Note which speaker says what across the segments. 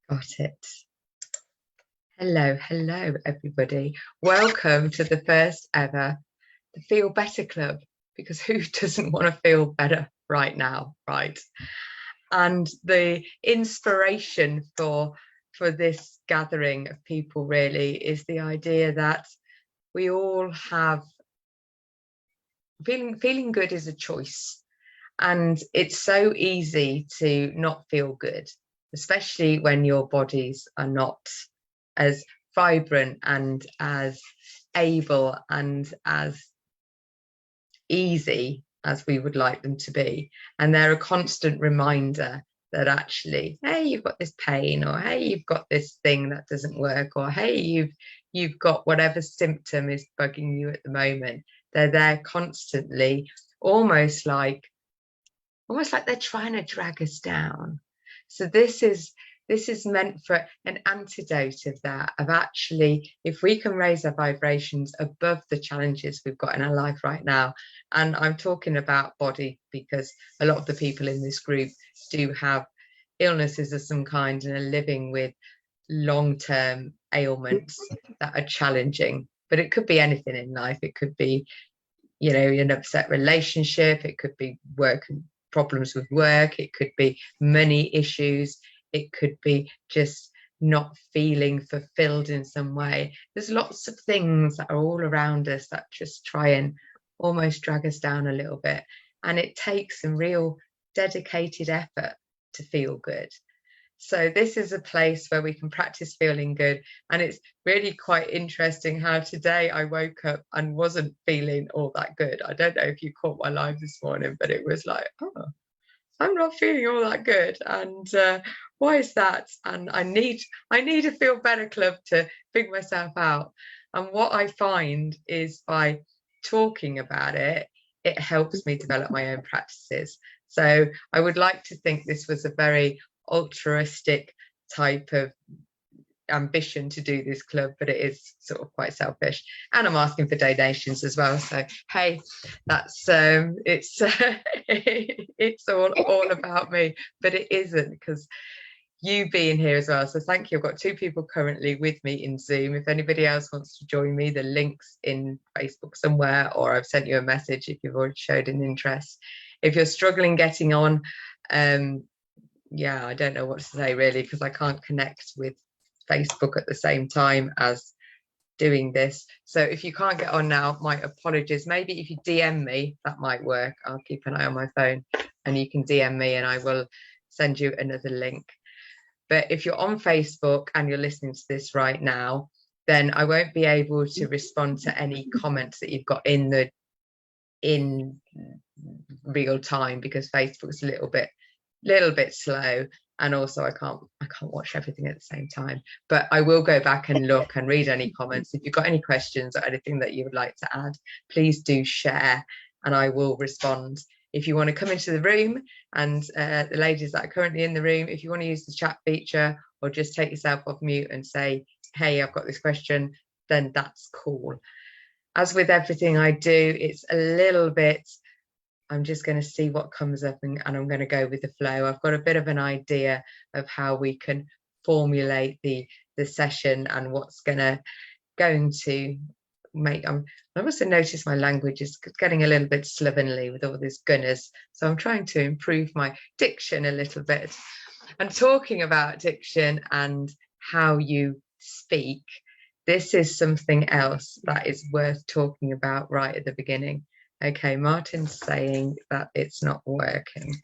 Speaker 1: Got it. Hello, everybody. Welcome to the first ever the Feel Better Club, because who doesn't want to feel better right now, right? And the inspiration for this gathering of people really is the idea that we all have feeling good is a choice, and it's so easy to not feel good, especially when your bodies are not as vibrant and as able and as easy as we would like them to be. And they're a constant reminder that actually, hey, you've got this pain, or hey, you've got this thing that doesn't work, or hey, you've got whatever symptom is bugging you at the moment. They're there constantly, almost like they're trying to drag us down. So this is meant for an antidote of that, of actually, if we can raise our vibrations above the challenges we've got in our life right now. And I'm talking about body, because a lot of the people in this group do have illnesses of some kind and are living with long-term ailments that are challenging. But it could be anything in life. It could be, you know, an upset relationship. It could be problems with work. It could be money issues. It could be just not feeling fulfilled in some way. There's lots of things that are all around us that just try and almost drag us down a little bit. And it takes some real dedicated effort to feel good. So this is a place where we can practice feeling good. And it's really quite interesting how today I woke up and wasn't feeling all that good. I don't know if you caught my live this morning, but it was like, oh, I'm not feeling all that good. And why is that? And I need a Feel Better Club to figure myself out. And what I find is, by talking about it, it helps me develop my own practices. So I would like to think this was a very altruistic type of ambition to do this club, but it is sort of quite selfish. And I'm asking for donations as well, so hey, that's it's it's all about me, but it isn't, because you being here as well. So thank you. I've got 2 people currently with me in Zoom. If anybody else wants to join me, the link's in Facebook somewhere, or I've sent you a message if you've already showed an interest. If you're struggling getting on, yeah, I don't know what to say really, because I can't connect with Facebook at the same time as doing this. So if you can't get on now, my apologies. Maybe if you DM me, that might work. I'll keep an eye on my phone and you can DM me and I will send you another link. But if you're on Facebook and you're listening to this right now, then I won't be able to respond to any comments that you've got in real time, because Facebook's a little bit slow, and also I can't watch everything at the same time. But I will go back and look and read any comments. If you've got any questions or anything that you would like to add, please do share and I will respond. If you want to come into the room, and the ladies that are currently in the room, if you want to use the chat feature or just take yourself off mute and say, hey, I've got this question, then that's cool. As with everything I do, it's a little bit, I'm just going to see what comes up and I'm going to go with the flow. I've got a bit of an idea of how we can formulate the session and what's going to make. I also notice my language is getting a little bit slovenly with all these gunners, so I'm trying to improve my diction a little bit. And talking about diction and how you speak, this is something else that is worth talking about right at the beginning. Okay, Martin's saying that it's not working,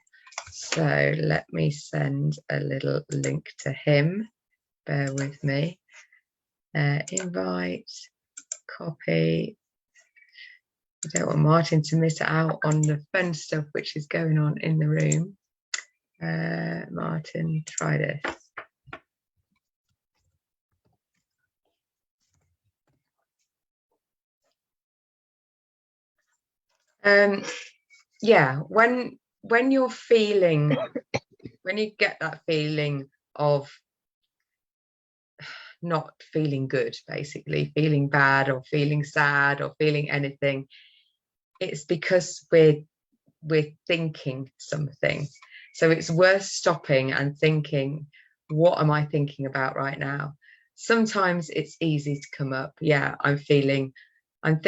Speaker 1: so let me send a little link to him. Bear with me. Invite, copy. I don't want Martin to miss out on the fun stuff which is going on in the room. Martin, try this. Yeah, when you're feeling, when you get that feeling of not feeling good, basically feeling bad or feeling sad or feeling anything, it's because we're thinking something. So it's worth stopping and thinking, what am I thinking about right now? Sometimes it's easy to come up. Yeah, I'm thinking from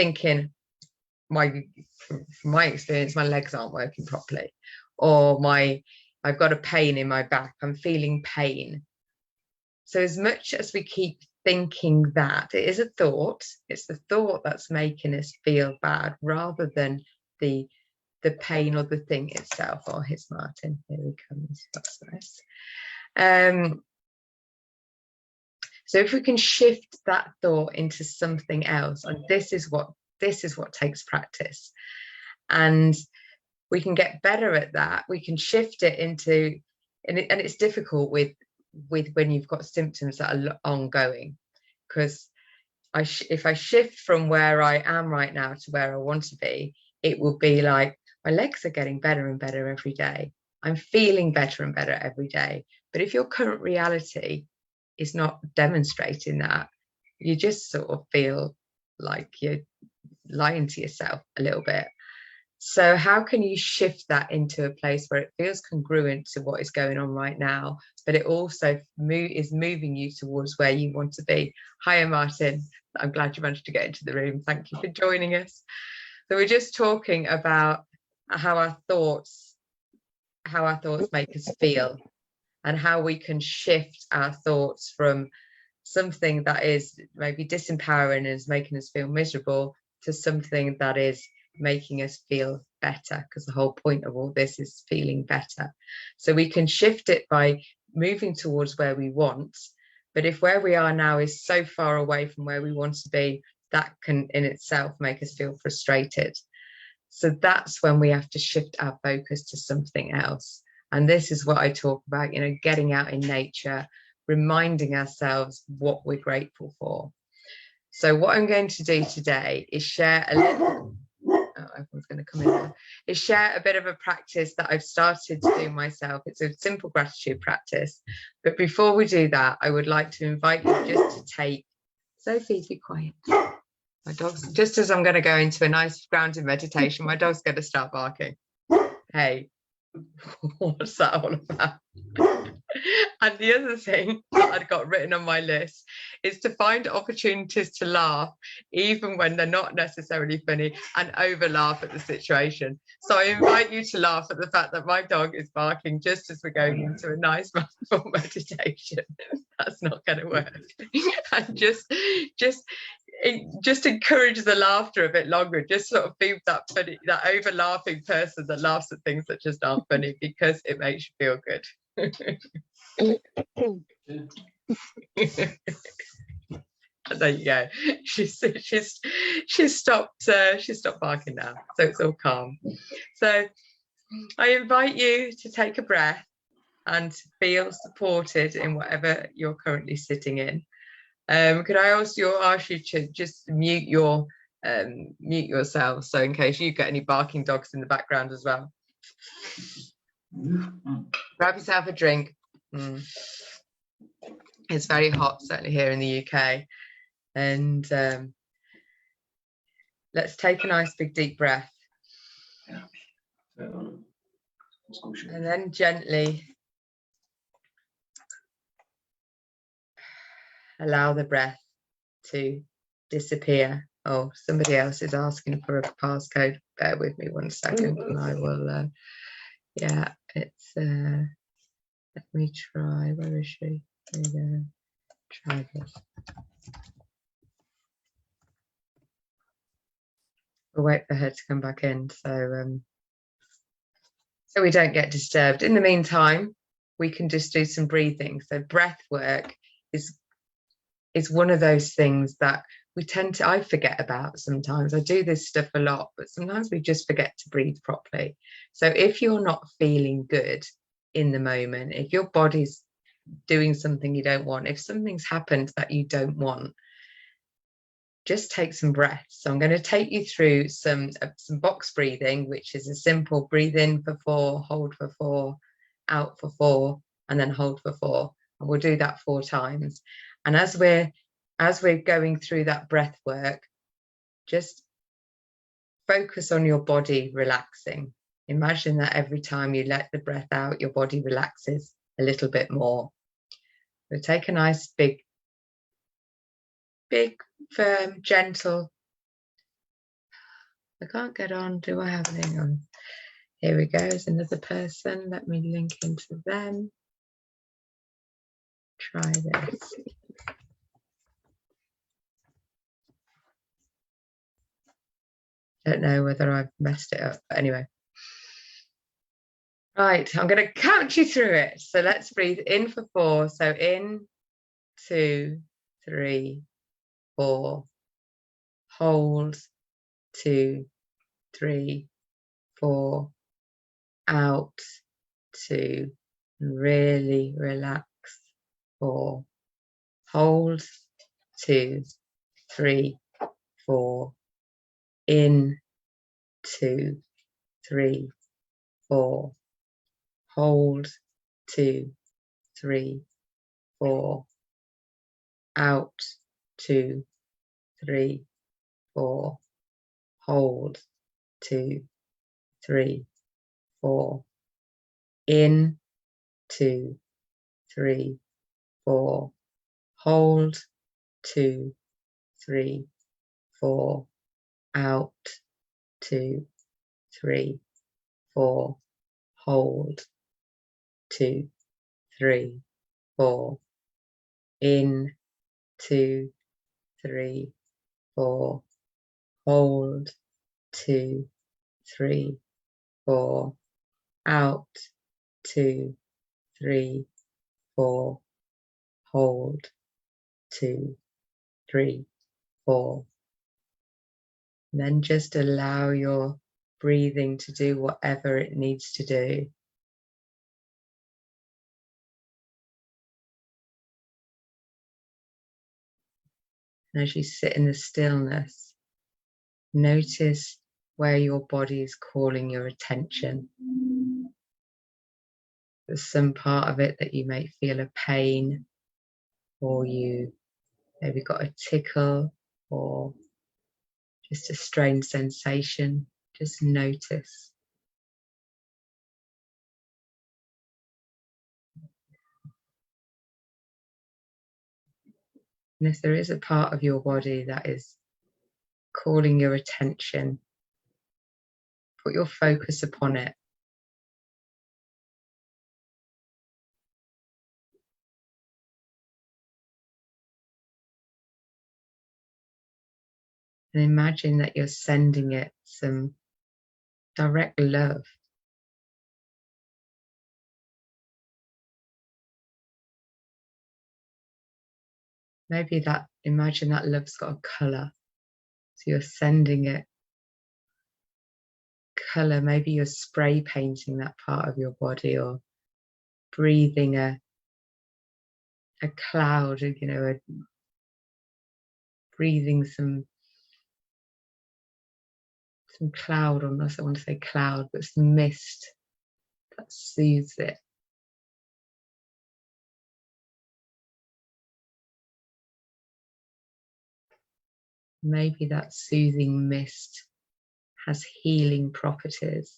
Speaker 1: my experience, my legs aren't working properly, or I've got a pain in my back. I'm feeling pain. So as much as we keep thinking that, it is a thought, it's the thought that's making us feel bad rather than the pain or the thing itself. Oh, here's Martin. Here he comes. That's nice. So if we can shift that thought into something else, and this is what takes practice, and we can get better at that. We can shift it into, and it's difficult with when you've got symptoms that are ongoing, because if I shift from where I am right now to where I want to be, it will be like my legs are getting better and better every day. I'm feeling better and better every day. But if your current reality is not demonstrating that, you just sort of feel like you're lying to yourself a little bit. So how can you shift that into a place where it feels congruent to what is going on right now, but it also is moving you towards where you want to be? Hiya, Martin. I'm glad you managed to get into the room. Thank you for joining us. So we're just talking about how our thoughts make us feel, and how we can shift our thoughts from something that is maybe disempowering and is making us feel miserable to something that is making us feel better, because the whole point of all this is feeling better. So we can shift it by moving towards where we want. But if where we are now is so far away from where we want to be, that can in itself make us feel frustrated. So that's when we have to shift our focus to something else. And this is what I talk about, getting out in nature, reminding ourselves what we're grateful for. So what I'm going to do today is share a little, everyone's going to come in there, is share a bit of a practice that I've started to do myself. It's a simple gratitude practice. But before we do that, I would like to invite you just to take, Sophie, be quiet. My dog's, just as I'm going to go into a nice grounded meditation, my dog's going to start barking. Hey, what's that all about? And the other thing that I'd got written on my list is to find opportunities to laugh, even when they're not necessarily funny, and over laugh at the situation. So I invite you to laugh at the fact that my dog is barking just as we're going into a nice mindful meditation. That's not going to work. And just encourage the laughter a bit longer. Just sort of be that funny, that over laughing person that laughs at things that just aren't funny, because it makes you feel good. There you go. She's stopped barking now, so it's all calm. So I invite you to take a breath and feel supported in whatever you're currently sitting in. Could I also ask you to just mute yourself, so in case you get any barking dogs in the background as well. Grab yourself a drink. It's very hot, certainly here in the UK, and let's take a nice big deep breath, and then gently allow the breath to disappear. Oh, somebody else is asking for a passcode. Bear with me 1 second and I will it's let me try. Where is she? There we go. Try this. We'll wait for her to come back in so we don't get disturbed. In the meantime, we can just do some breathing. So breath work is one of those things that I forget about sometimes. I do this stuff a lot, but sometimes we just forget to breathe properly. So if you're not feeling good in the moment, if your body's doing something you don't want, if something's happened that you don't want, just take some breaths. So I'm going to take you through some box breathing, which is a simple breathe in for 4, hold for 4, out for 4, and then hold for 4. And we'll do that 4 times. And as we're going through that breath work, just focus on your body relaxing. Imagine that every time you let the breath out, your body relaxes a little bit more. So take a nice big, firm, gentle. I can't get on. Do I have anything on? Here we go. There's another person. Let me link into them. Try this. Don't know whether I've messed it up, but anyway. Right, I'm going to count you through it. So let's breathe in for 4. So in, 2, 3, 4. Hold, 2, 3, 4. Out, 2. Really relax, 4. Hold, 2, 3, 4. In, 2, 3, 4. Hold, 2, 3, 4. Out, 2, 3, 4. Hold, 2, 3, 4. In, 2, 3, 4. Hold, 2, 3, 4. Out, 2, 3, 4. Hold, 2, 3, 4. In, 2, 3, 4. Hold, 2, 3, 4. Out, 2, 3, 4. Hold, 2, 3, 4. And then just allow your breathing to do whatever it needs to do. And as you sit in the stillness, notice where your body is calling your attention. There's some part of it that you may feel a pain, or you maybe got a tickle, or just a strange sensation. Just notice. And if there is a part of your body that is calling your attention, put your focus upon it. And imagine that you're sending it some direct love. Maybe imagine that love's got a colour. So you're sending it colour. Maybe you're spray painting that part of your body, or breathing a cloud, breathing some cloud, or not, I want to say cloud, but some mist that soothes it. Maybe that soothing mist has healing properties.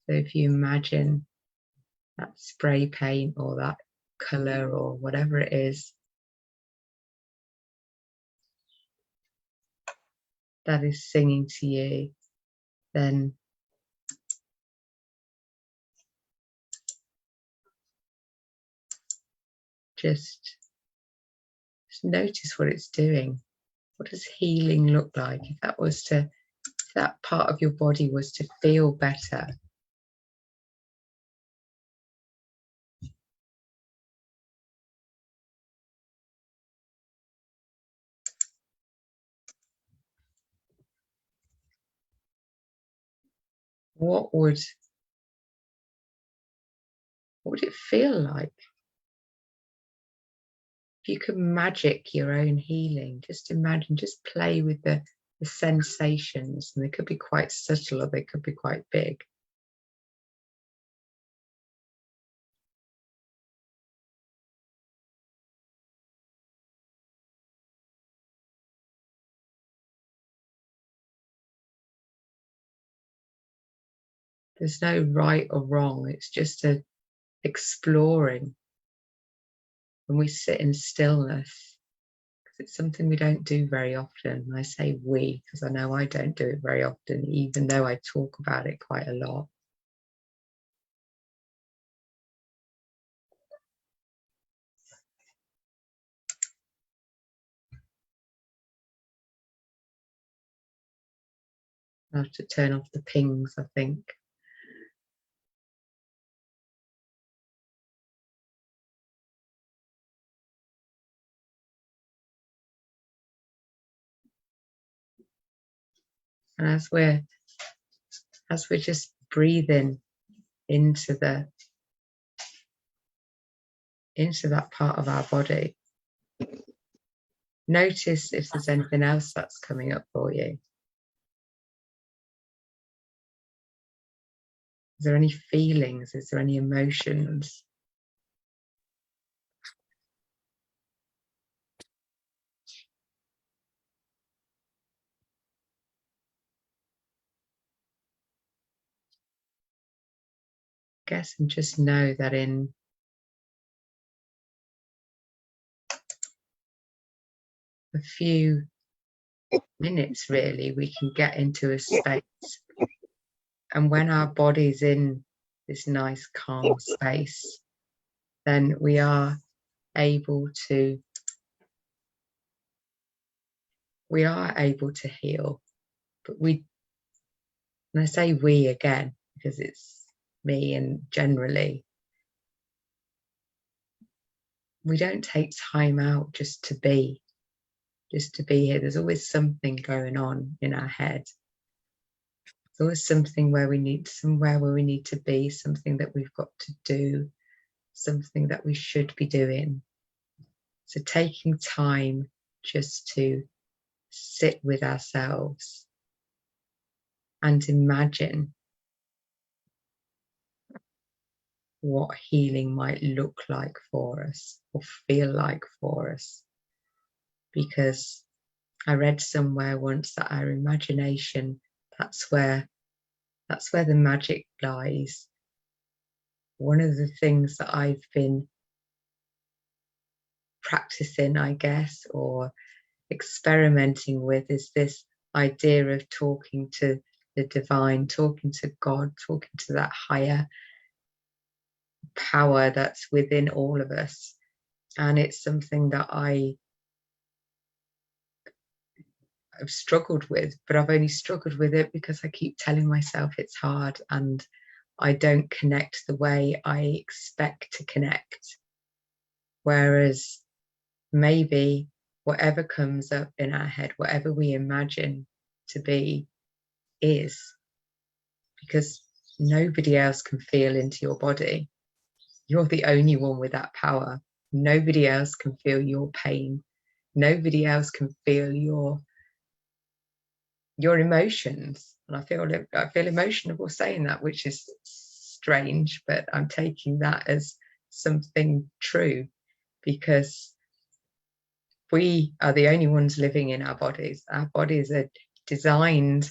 Speaker 1: So if you imagine that spray paint, or that colour, or whatever it is that is singing to you, then just notice what it's doing. What does healing look like? If that part of your body was to feel better, what would it feel like? If you could magic your own healing, just imagine, just play with the sensations, and they could be quite subtle, or they could be quite big. There's no right or wrong. It's just exploring. when we sit in stillness, because it's something we don't do very often. I say we because I know I don't do it very often, even though I talk about it quite a lot. I have to turn off the pings, I think. And as we're just breathing into that part of our body, notice if there's anything else that's coming up for you. Is there any feelings? Is there any emotions? Guess and just know that in a few minutes, really, we can get into a space. And when our body's in this nice, calm space, then we are able to heal. But and I say we again, because it's me, and generally, we don't take time out just to be here. There's always something going on in our head. There's always something somewhere where we need to be, something that we've got to do, something that we should be doing. So taking time just to sit with ourselves and imagine what healing might look like for us or feel like for us. Because I read somewhere once that our imagination, that's where the magic lies. One of the things that I've been practicing, I guess, or experimenting with, is this idea of talking to the divine, talking to God, talking to that higher power that's within all of us. And it's something that I've struggled with, but I've only struggled with it because I keep telling myself it's hard and I don't connect the way I expect to connect. Whereas maybe whatever comes up in our head, whatever we imagine to be, is, because nobody else can feel into your body. You're the only one with that power. Nobody else can feel your pain. Nobody else can feel your emotions. And I feel emotional saying that, which is strange, but I'm taking that as something true, because we are the only ones living in our bodies. Our bodies are designed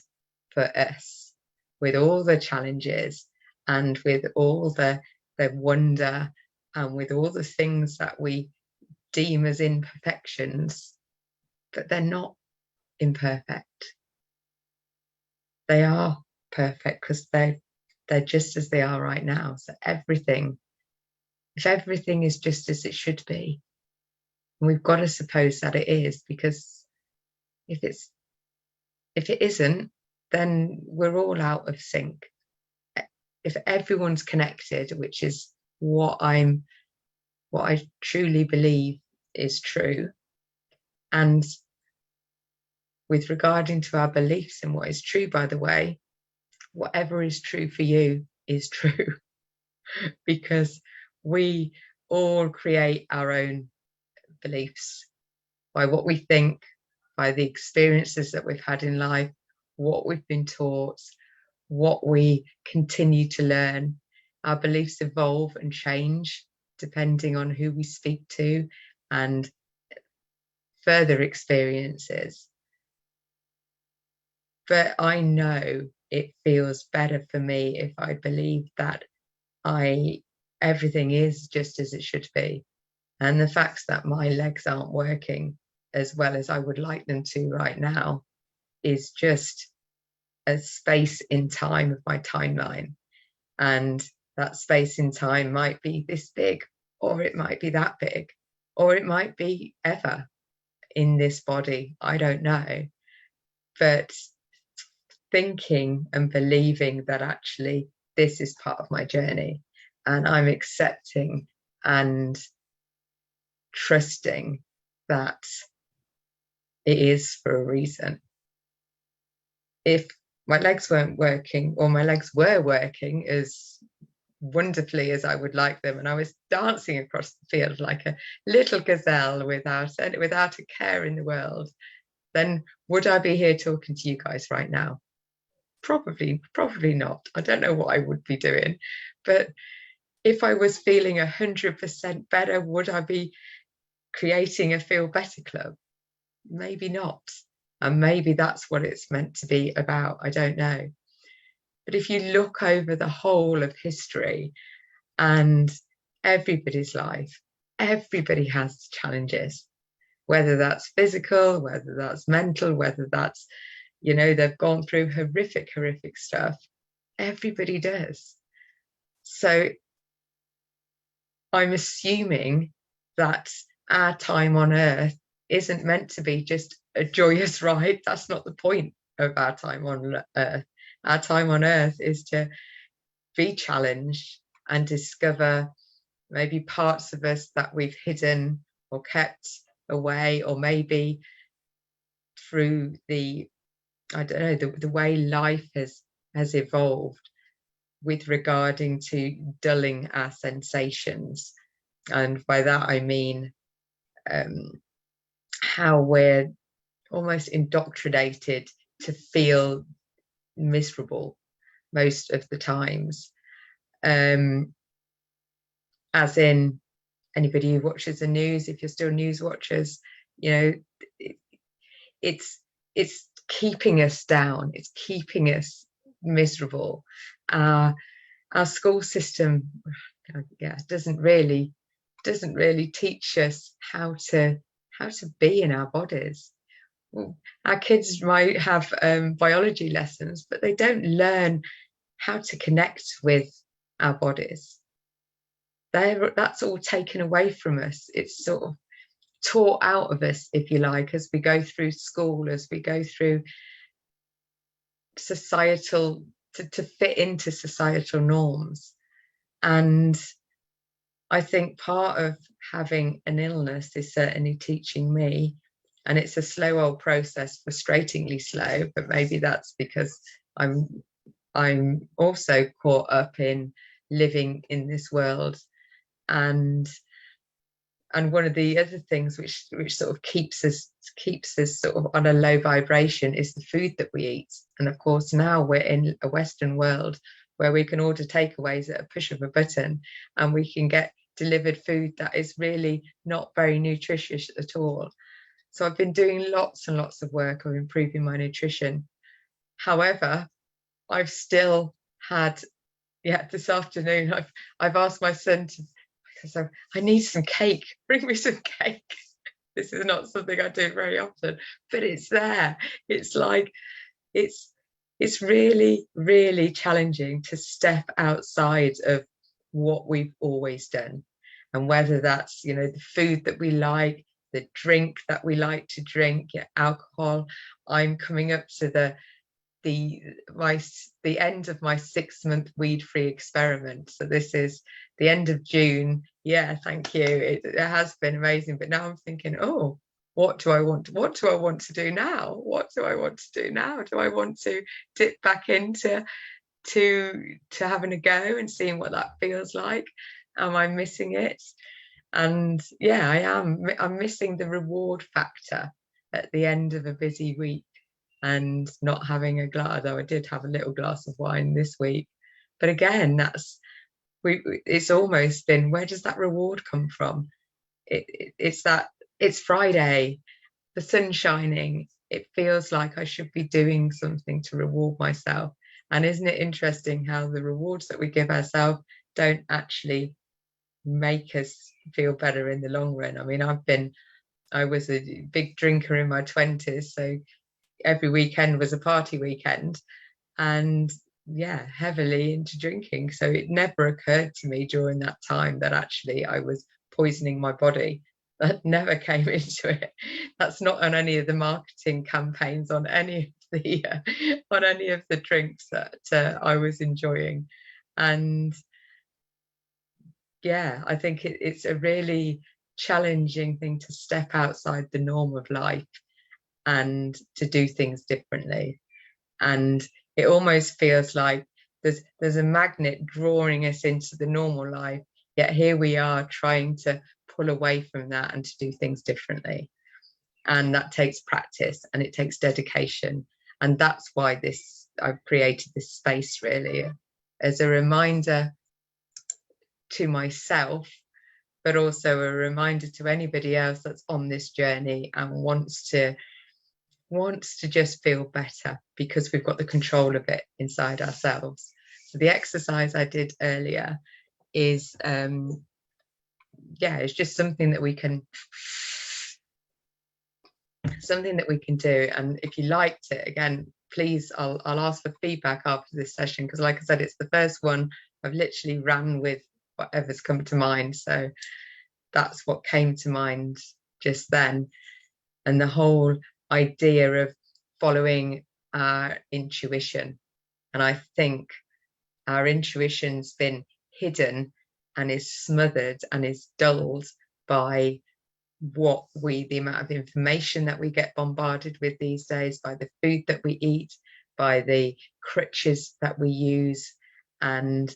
Speaker 1: for us, with all the challenges and with all the wonder and with all the things that we deem as imperfections, but they're not imperfect. They are perfect because they're just as they are right now. So if everything is just as it should be, we've got to suppose that it is, because if it isn't, then we're all out of sync. If everyone's connected, which is what I truly believe is true, and with regarding to our beliefs and what is true, by the way, whatever is true for you is true, because we all create our own beliefs by what we think, by the experiences that we've had in life, what we've been taught, what we continue to learn. Our beliefs evolve and change depending on who we speak to and further experiences. But I know it feels better for me if I believe that everything is just as it should be. And the fact that my legs aren't working as well as I would like them to right now is just a space in time of my timeline. And that space in time might be this big, or it might be that big, or it might be ever in this body. I don't know. But thinking and believing that actually this is part of my journey, and I'm accepting and trusting that it is for a reason. If my legs weren't working, or my legs were working as wonderfully as I would like them, and I was dancing across the field like a little gazelle without a care in the world, then would I be here talking to you guys right now? Probably not. I don't know what I would be doing. But if I was feeling 100% better, would I be creating a Feel Better Club? Maybe not. And maybe that's what it's meant to be about. I don't know. But if you look over the whole of history and everybody's life, everybody has challenges, whether that's physical, whether that's mental, whether that's, they've gone through horrific stuff. Everybody does. So I'm assuming that our time on earth isn't meant to be just a joyous ride. That's not the point of our time on earth. Our time on earth is to be challenged and discover maybe parts of us that we've hidden or kept away, or maybe through the way life has evolved with regarding to dulling our sensations. And by that I mean how we're almost indoctrinated to feel miserable most of the times. As in, anybody who watches the news, if you're still news watchers, it's keeping us down. It's keeping us miserable. Our school system, doesn't really teach us how to be in our bodies. Our kids might have biology lessons, but they don't learn how to connect with our bodies. That's all taken away from us. It's sort of taught out of us, if you like, as we go through school, as we go through societal, to fit into societal norms. And I think part of having an illness is certainly teaching me, and it's a slow old process, frustratingly slow, but maybe that's because I'm also caught up in living in this world. And one of the other things which sort of keeps us sort of on a low vibration is the food that we eat. And of course, now we're in a Western world where we can order takeaways at a push of a button, and we can get delivered food that is really not very nutritious at all. So I've been doing lots and lots of work on improving my nutrition. However, I've still had, this afternoon, I've asked my son to, because I need some cake. Bring me some cake. This is not something I do very often, but it's there. It's like, it's really challenging to step outside of what we've always done. And whether that's, the food that we like, the drink that we like to drink, alcohol. I'm coming up to the end of my 6-month weed-free experiment. So this is the end of June. Yeah, thank you. It has been amazing. But now I'm thinking, oh, what do I want to do now? What do I want to do now? Do I want to dip back into having a go and seeing what that feels like? Am I missing it? And yeah, I am. I'm missing the reward factor at the end of a busy week, and not having a glass, though I did have a little glass of wine this week. But again, it's almost been, where does that reward come from? It's Friday, the sun's shining. It feels like I should be doing something to reward myself. And isn't it interesting how the rewards that we give ourselves don't actually make us feel better in the long run. I mean, I was a big drinker in my 20s, so every weekend was a party weekend, and yeah, heavily into drinking. So it never occurred to me during that time that actually I was poisoning my body. That never came into it. That's not on any of the marketing campaigns, on any of the on any of the drinks that I was enjoying. And yeah, I think it's a really challenging thing to step outside the norm of life and to do things differently. And it almost feels like there's a magnet drawing us into the normal life, yet here we are trying to pull away from that and to do things differently. And that takes practice and it takes dedication. And that's why I've created this space, really, as a reminder to myself, but also a reminder to anybody else that's on this journey and wants to just feel better, because we've got the control of it inside ourselves. So the exercise I did earlier is it's just something that we can do. And if you liked it, again, please, I'll ask for feedback after this session, because like I said, it's the first one. I've literally ran with whatever's come to mind. So that's what came to mind just then. And the whole idea of following our intuition. And I think our intuition's been hidden and is smothered and is dulled by the amount of information that we get bombarded with these days, by the food that we eat, by the crutches that we use, and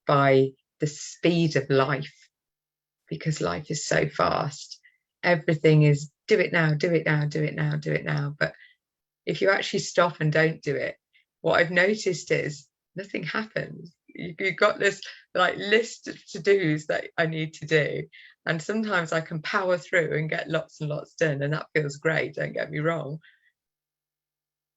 Speaker 1: by the speed of life, because life is so fast. Everything is do it now, do it now, do it now, do it now. But if you actually stop and don't do it, what I've noticed is nothing happens. You've got this like list of to-dos that I need to do, and sometimes I can power through and get lots and lots done, and that feels great, don't get me wrong.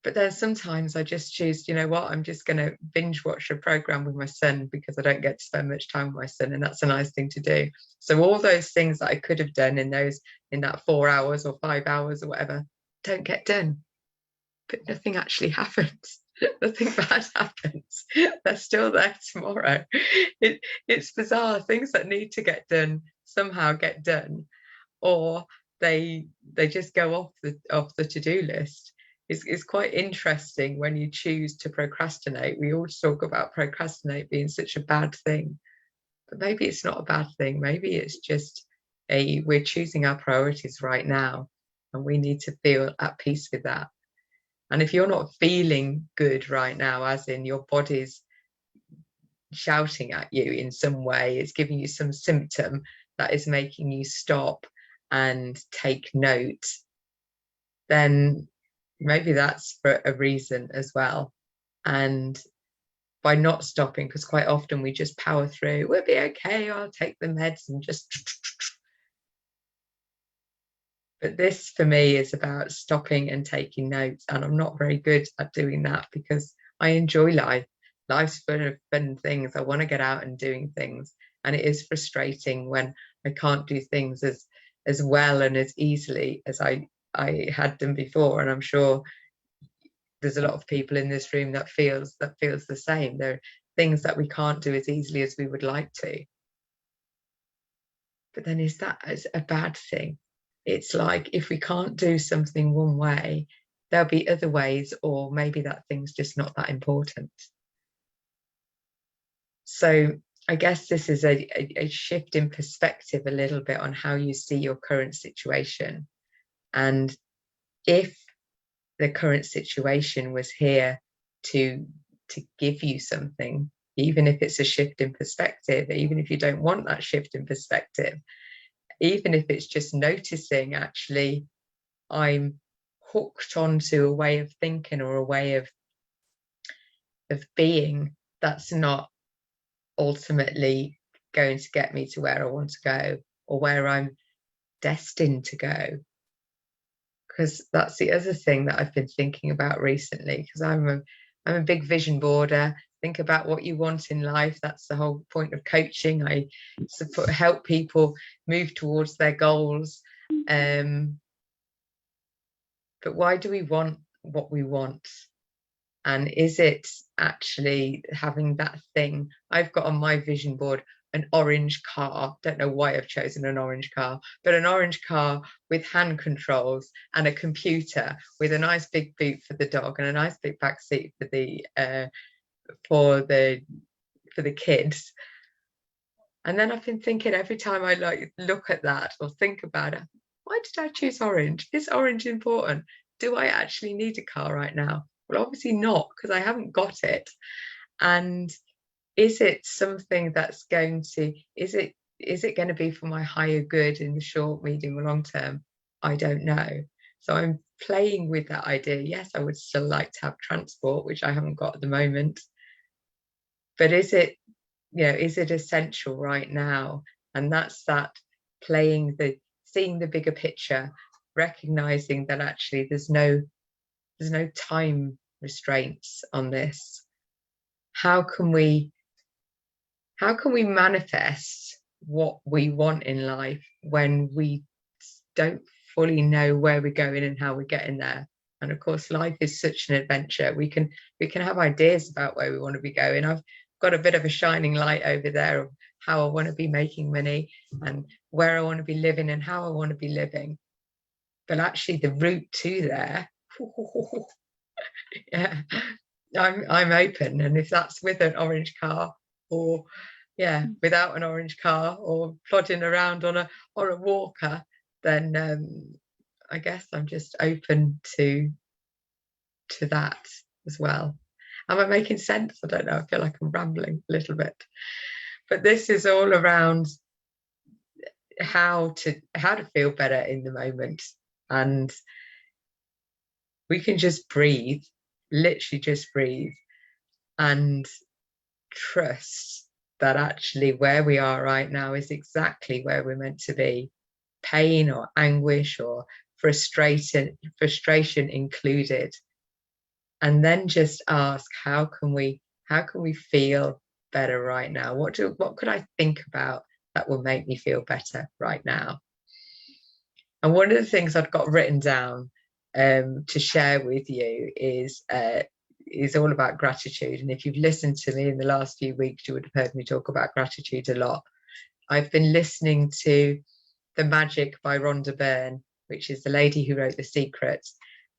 Speaker 1: But then sometimes I just choose, you know what, I'm just going to binge watch a program with my son because I don't get to spend much time with my son, and that's a nice thing to do. So all those things that I could have done in that 4 hours or 5 hours or whatever don't get done. But nothing actually happens. Nothing bad happens. They're still there tomorrow. It's bizarre. Things that need to get done somehow get done, or they just go off the to-do list. It's quite interesting when you choose to procrastinate. We always talk about procrastinate being such a bad thing, but maybe it's not a bad thing. Maybe it's just we're choosing our priorities right now, and we need to feel at peace with that. And if you're not feeling good right now, as in your body's shouting at you in some way, it's giving you some symptom that is making you stop and take note, then maybe that's for a reason as well. And by not stopping, because quite often we just power through, we'll be okay, I'll take the meds and just. But this for me is about stopping and taking notes, and I'm not very good at doing that because I enjoy life. Life's full of fun things. I want to get out and doing things, and it is frustrating when I can't do things as well and as easily as I had them before. And I'm sure there's a lot of people in this room that feels the same. There are things that we can't do as easily as we would like to. But then is that a bad thing? It's like, if we can't do something one way, there'll be other ways, or maybe that thing's just not that important. So I guess this is a shift in perspective a little bit on how you see your current situation. And if the current situation was here to give you something, even if it's a shift in perspective, even if you don't want that shift in perspective, even if it's just noticing, actually, I'm hooked onto a way of thinking or a way of being that's not ultimately going to get me to where I want to go or where I'm destined to go. Because that's the other thing that I've been thinking about recently, because I'm a big vision boarder. think about what you want in life. That's the whole point of coaching. I help people move towards their goals. But why do we want what we want? And is it actually having that thing? I've got on my vision board an orange car. Don't know why I've chosen an orange car, but an orange car with hand controls and a computer with a nice big boot for the dog and a nice big back seat for the kids. And then I've been thinking, every time I look at that or think about it, why did I choose orange? Is orange important? Do I actually need a car right now? Well, obviously not, because I haven't got it. And is it something that's going to, is it going to be for my higher good in the short, medium, or long term? I don't know. So I'm playing with that idea. Yes, I would still like to have transport, which I haven't got at the moment. But is it essential right now? And that's that seeing the bigger picture, recognizing that actually there's no time restraints on this. How can we manifest what we want in life when we don't fully know where we're going and how we're getting there? And of course, life is such an adventure. We can have ideas about where we want to be going. I've got a bit of a shining light over there of how I want to be making money and where I want to be living and how I want to be living. But actually the route to there, yeah, I'm open. And if that's with an orange car, or without an orange car, or plodding around on a walker, then I guess I'm just open to that as well. Am I making sense? I don't know. I feel like I'm rambling a little bit, but this is all around how to feel better in the moment. And we can just breathe, literally just breathe, and trust that actually where we are right now is exactly where we're meant to be. Pain or anguish or frustration included. And then just ask, how can we feel better right now? What could I think about that will make me feel better right now? And one of the things I've got written down to share with you is all about gratitude. And if you've listened to me in the last few weeks, you would have heard me talk about gratitude a lot. I've been listening to The Magic by Rhonda Byrne, which is the lady who wrote The Secret.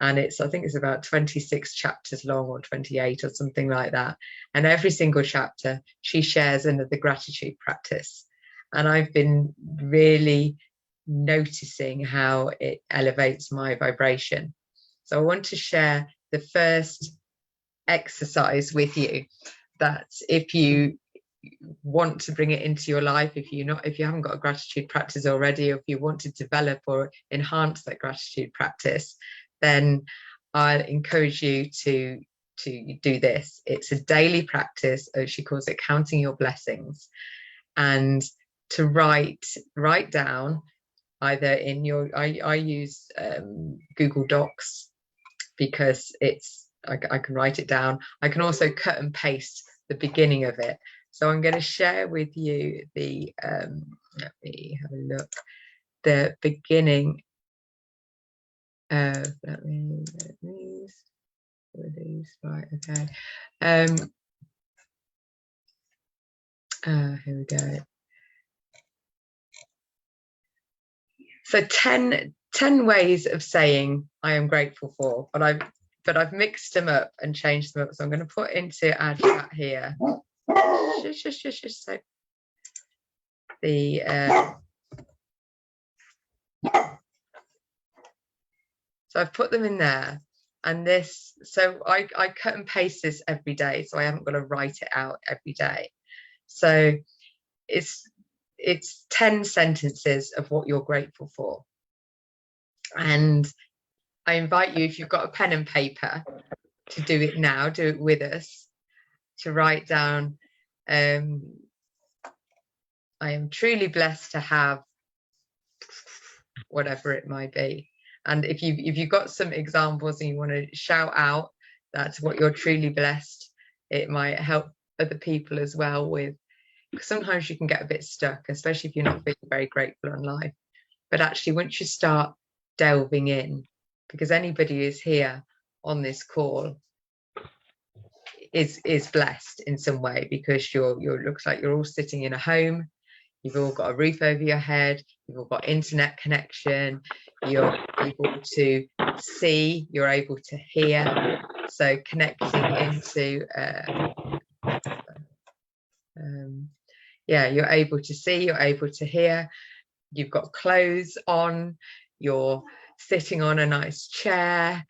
Speaker 1: And I think it's about 26 chapters long, or 28 or something like that. And every single chapter, she shares another gratitude practice. And I've been really noticing how it elevates my vibration. So I want to share the first exercise with you, that if you want to bring it into your life, if you haven't got a gratitude practice already, or if you want to develop or enhance that gratitude practice, then I encourage you to do this. It's a daily practice, as she calls it, counting your blessings, and to write down either in your I use Google Docs, because I can write it down. I can also cut and paste the beginning of it. So I'm going to share with you the let me have a look, the beginning of right, okay. Here we go. So 10 ways of saying I am grateful for, but I've mixed them up and changed them up. So I'm going to put into our chat here. So so I've put them in there, and so I cut and paste this every day, so I haven't got to write it out every day. So it's 10 sentences of what you're grateful for. And I invite you, if you've got a pen and paper, to do it now, do it with us, to write down, I am truly blessed to have whatever it might be. And if you've got some examples and you want to shout out that's what you're truly blessed, It might help other people as well with, because sometimes you can get a bit stuck, especially if you're not feeling very grateful on life. But actually, once you start delving in, because anybody who's here on this call is blessed in some way, because you're looks like you're all sitting in a home, you've all got a roof over your head, you've all got internet connection, you're able to see, you're able to hear. So connecting into you're able to see, you're able to hear, you've got clothes on, you're sitting on a nice chair.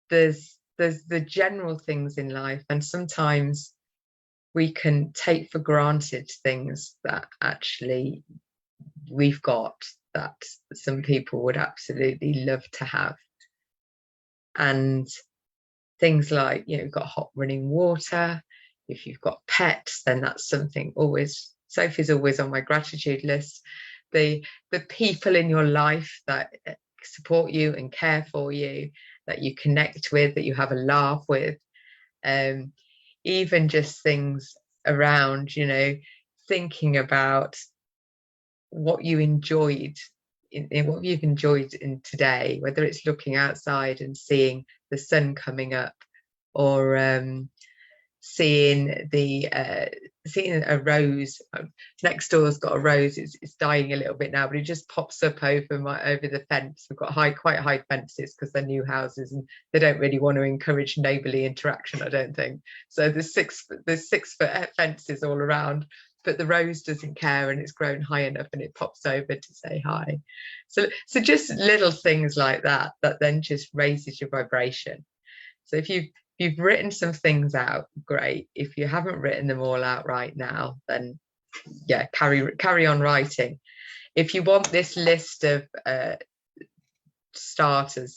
Speaker 1: There's the general things in life, and sometimes we can take for granted things that actually we've got, that some people would absolutely love to have. And things like, you've got hot running water. If you've got pets, then that's something always, Sophie's always on my gratitude list. The people in your life that support you and care for you, that you connect with, that you have a laugh with, even just things around, thinking about what you enjoyed in what you've enjoyed in today, whether it's looking outside and seeing the sun coming up, or seeing a rose. Next door's got a rose. It's dying a little bit now, but it just pops up over the fence. We've got quite high fences because they're new houses, and they don't really want to encourage neighbourly interaction, I don't think. So there's 6-foot fences all around, but the rose doesn't care, and it's grown high enough, and it pops over to say hi. So just little things like that then just raises your vibration. So if you've written some things out, great. If you haven't written them all out right now, then carry on writing. If you want this list of starter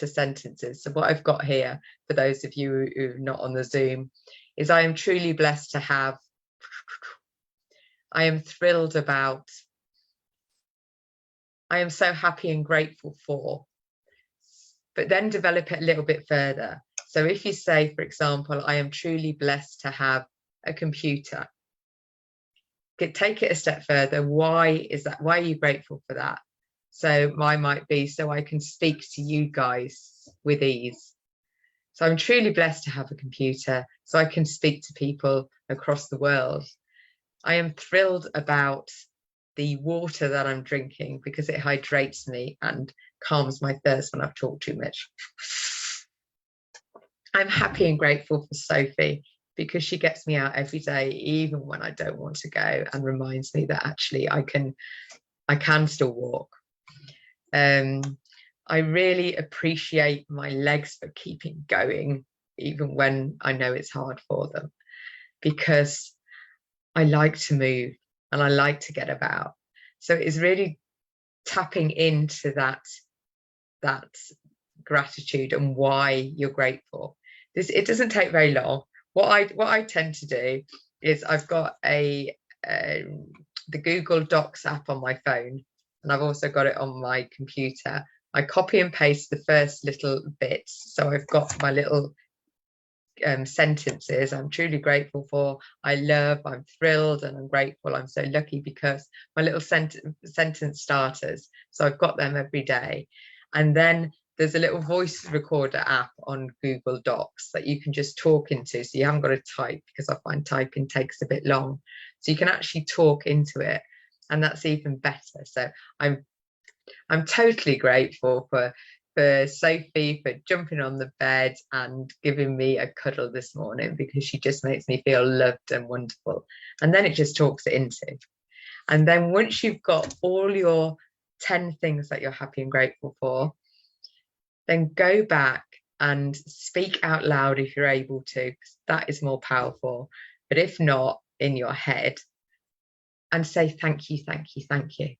Speaker 1: sentences, so what I've got here for those of you who are not on the Zoom is: I am truly blessed to have, I am thrilled about, I am so happy and grateful for. But then develop it a little bit further. So if you say, for example, I am truly blessed to have a computer, take it a step further. Why is that? Why are you grateful for that? So mine might be, so I can speak to you guys with ease. So I'm truly blessed to have a computer so I can speak to people across the world. I am thrilled about the water that I'm drinking because it hydrates me and calms my thirst when I've talked too much. I'm happy and grateful for Sophie because she gets me out every day, even when I don't want to go, and reminds me that actually I can still walk. I really appreciate my legs for keeping going, even when I know it's hard for them, because I like to move and I like to get about. So it's really tapping into that gratitude and why you're grateful. It doesn't take very long. What I tend to do is I've got the Google Docs app on my phone, and I've also got it on my computer. I copy and paste the first little bits. So I've got my little sentences. I'm truly grateful for, I love, I'm thrilled, and I'm grateful. I'm so lucky, because my little sentence starters. So I've got them every day. And then there's a little voice recorder app on Google Docs that you can just talk into. So you haven't got to type, because I find typing takes a bit long. So you can actually talk into it, and that's even better. So I'm totally grateful for Sophie for jumping on the bed and giving me a cuddle this morning, because she just makes me feel loved and wonderful. And then it just talks it into. And then once you've got all your 10 things that you're happy and grateful for, then go back and speak out loud if you're able to, because that is more powerful. But if not, in your head, and say thank you, thank you, thank you.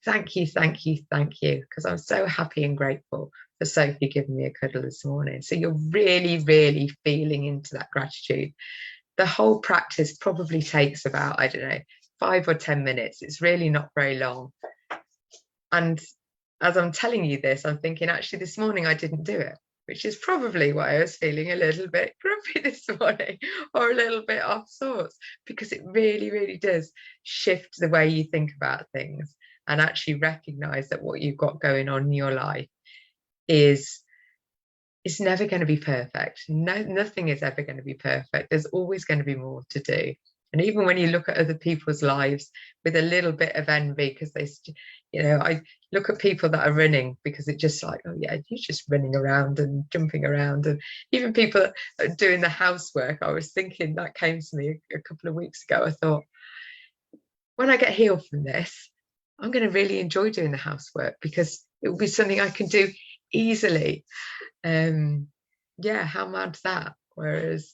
Speaker 1: Thank you, thank you, thank you, because I'm so happy and grateful for Sophie giving me a cuddle this morning. So you're really, really feeling into that gratitude. The whole practice probably takes about, 5 or 10 minutes. It's really not very long. And as I'm telling you this, I'm thinking, actually, this morning I didn't do it, which is probably why I was feeling a little bit grumpy this morning, or a little bit off sorts, because it really, really does shift the way you think about things, and actually recognize that what you've got going on in your life is, it's never going to be perfect. No, nothing is ever going to be perfect. There's always going to be more to do. And even when you look at other people's lives with a little bit of envy, because they, I look at people that are running, because it's just like, oh yeah, you're just running around and jumping around. And even people doing the housework, I was thinking, that came to me a couple of weeks ago. I thought, when I get healed from this, I'm going to really enjoy doing the housework, because it will be something I can do easily. Yeah, how mad's that? Whereas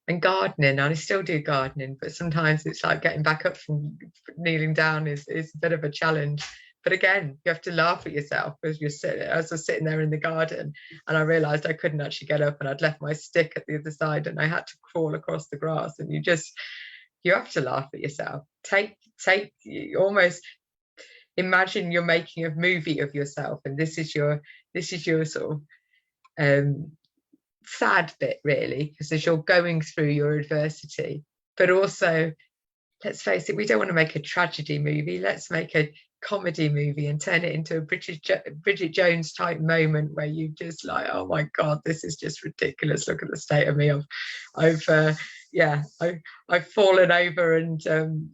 Speaker 1: and gardening, I still do gardening, but sometimes it's like getting back up from kneeling down is a bit of a challenge. But again, you have to laugh at yourself as I was sitting there in the garden, and I realized I couldn't actually get up, and I'd left my stick at the other side, and I had to crawl across the grass. And you have to laugh at yourself. Almost imagine you're making a movie of yourself, and this is your sort of sad bit, really, because as you're going through your adversity. But also, let's face it, we don't want to make a tragedy movie. Let's make a comedy movie and turn it into a Bridget Jones type moment where you just like, oh my God, this is just ridiculous. Look at the state of me. I've fallen over, and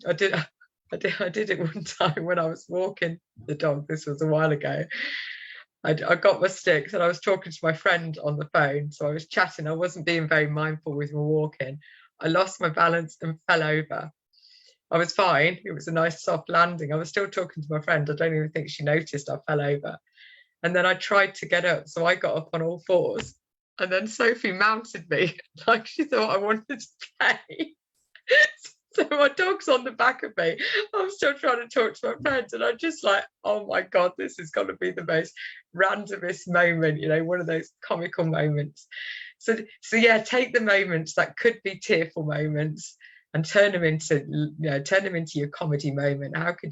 Speaker 1: I did it one time when I was walking the dog. This was a while ago. I got my sticks, and I was talking to my friend on the phone. So I was chatting. I wasn't being very mindful with my walking. I lost my balance and fell over. I was fine. It was a nice soft landing. I was still talking to my friend. I don't even think she noticed I fell over. And then I tried to get up. So I got up on all fours. And then Sophie mounted me like she thought I wanted to play. So my dog's on the back of me. I'm still trying to talk to my friends, and I'm just like, oh my God, this is going to be the most randomest moment, one of those comical moments. So yeah, take the moments that could be tearful moments and turn them into your comedy moment. How can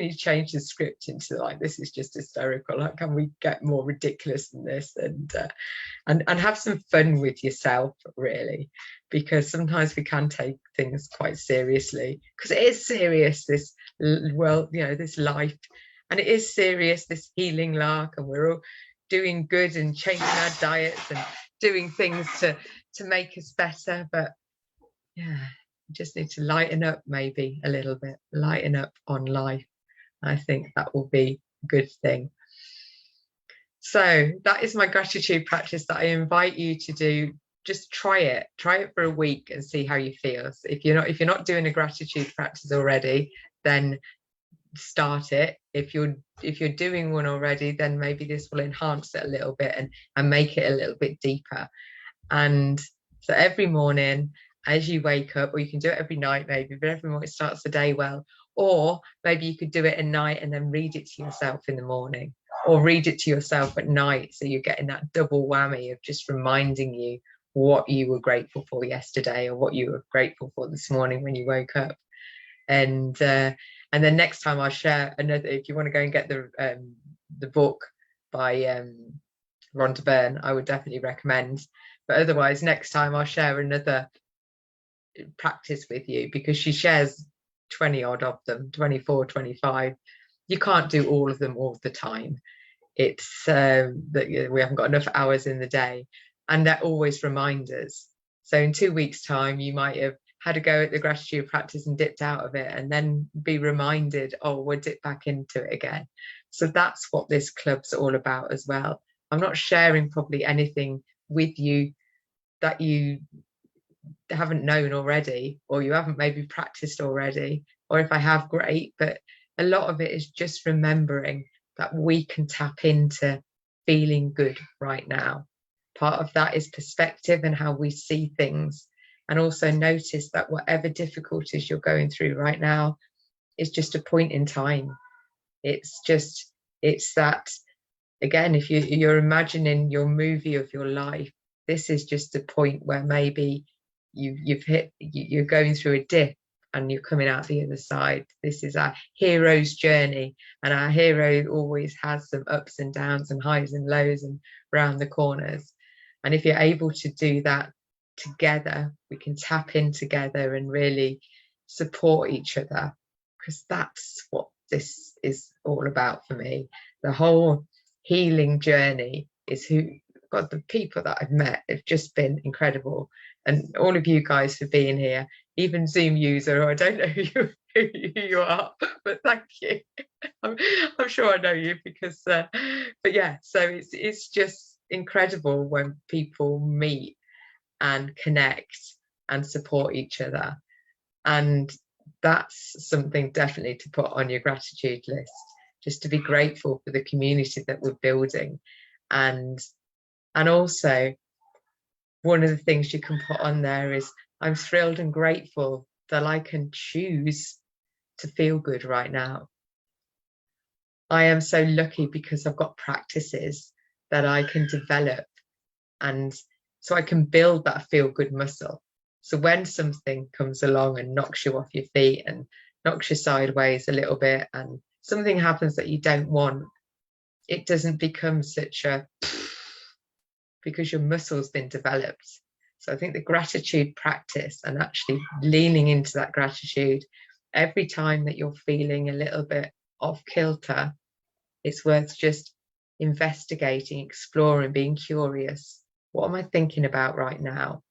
Speaker 1: you change the script into like, this is just hysterical? How can we get more ridiculous than this? And have some fun with yourself, really, because sometimes we can take things quite seriously, because it is serious, this world, this life, and it is serious, this healing lark, and we're all doing good and changing our diets and doing things to make us better. But yeah, you just need to lighten up, maybe a little bit, lighten up on life. I think that will be a good thing. So that is my gratitude practice that I invite you to do. Just try it for a week and see how you feel. So if you're not doing a gratitude practice already, then start it. If you're doing one already, then maybe this will enhance it a little bit and make it a little bit deeper. And so every morning as you wake up, or you can do it every night maybe, but every morning it starts the day well. Or maybe you could do it at night and then read it to yourself in the morning, or read it to yourself at night, so you're getting that double whammy of just reminding you what you were grateful for yesterday, or what you were grateful for this morning when you woke up. And then next time I'll share another, if you want to go and get the book by Rhonda Byrne, I would definitely recommend. But otherwise, next time I'll share another practice with you, because she shares 20 odd of them, 24, 25. You can't do all of them all the time. It's that we haven't got enough hours in the day, and they're always reminders. So in 2 weeks' time, you might have had a go at the gratitude practice and dipped out of it, and then be reminded, oh, we'll dip back into it again. So that's what this club's all about as well. I'm not sharing probably anything with you that you haven't known already, or you haven't maybe practiced already, or if I have, great, but a lot of it is just remembering that we can tap into feeling good right now. Part of that is perspective and how we see things, and also notice that whatever difficulties you're going through right now is just a point in time. It's that, again, if you're imagining your movie of your life, this is just a point where maybe you're going through a dip, and you're coming out the other side. This is our hero's journey, and our hero always has some ups and downs and highs and lows and round the corners. And if you're able to do that together, we can tap in together and really support each other, because that's what this is all about for me. The whole healing journey is God, the people that I've met have just been incredible. And all of you guys for being here, even Zoom user, or I don't know who you are, but thank you. I'm sure I know you because, but yeah, so it's just incredible when people meet and connect and support each other. And that's something definitely to put on your gratitude list, just to be grateful for the community that we're building. And also, one of the things you can put on there is, I'm thrilled and grateful that I can choose to feel good right now. I am so lucky because I've got practices that I can develop, and so I can build that feel good muscle. So when something comes along and knocks you off your feet and knocks you sideways a little bit, and something happens that you don't want, it doesn't become such a, because your muscle's been developed. So I think the gratitude practice, and actually leaning into that gratitude every time that you're feeling a little bit off kilter, it's worth just investigating, exploring, being curious. What am I thinking about right now?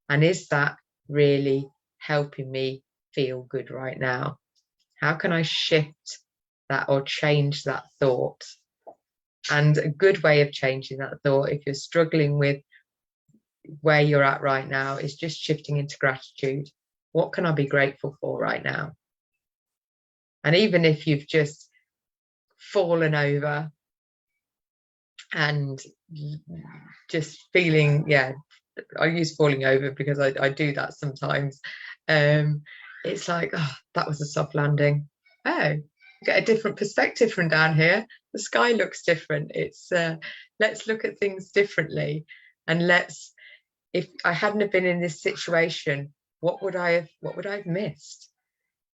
Speaker 1: And is that really helping me feel good right now? How can I shift that or change that thought? And a good way of changing that thought, if you're struggling with where you're at right now, is just shifting into gratitude. What can I be grateful for right now? And even if you've just fallen over and just feeling, I use falling over because I do that sometimes. It's like, oh, that was a soft landing. Oh, get a different perspective from down here. The sky looks different. It's let's look at things differently, and if I hadn't have been in this situation, what would I have missed?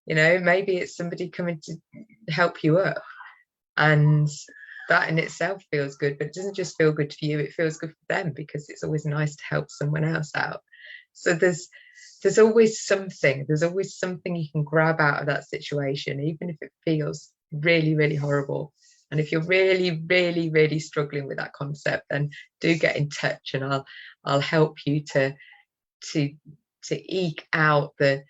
Speaker 1: Maybe it's somebody coming to help you up, and that in itself feels good, but it doesn't just feel good for you, it feels good for them, because it's always nice to help someone else out. So there's always something you can grab out of that situation, even if it feels really, really horrible. And if you're really, really, really struggling with that concept, then do get in touch, and I'll help you to eke out the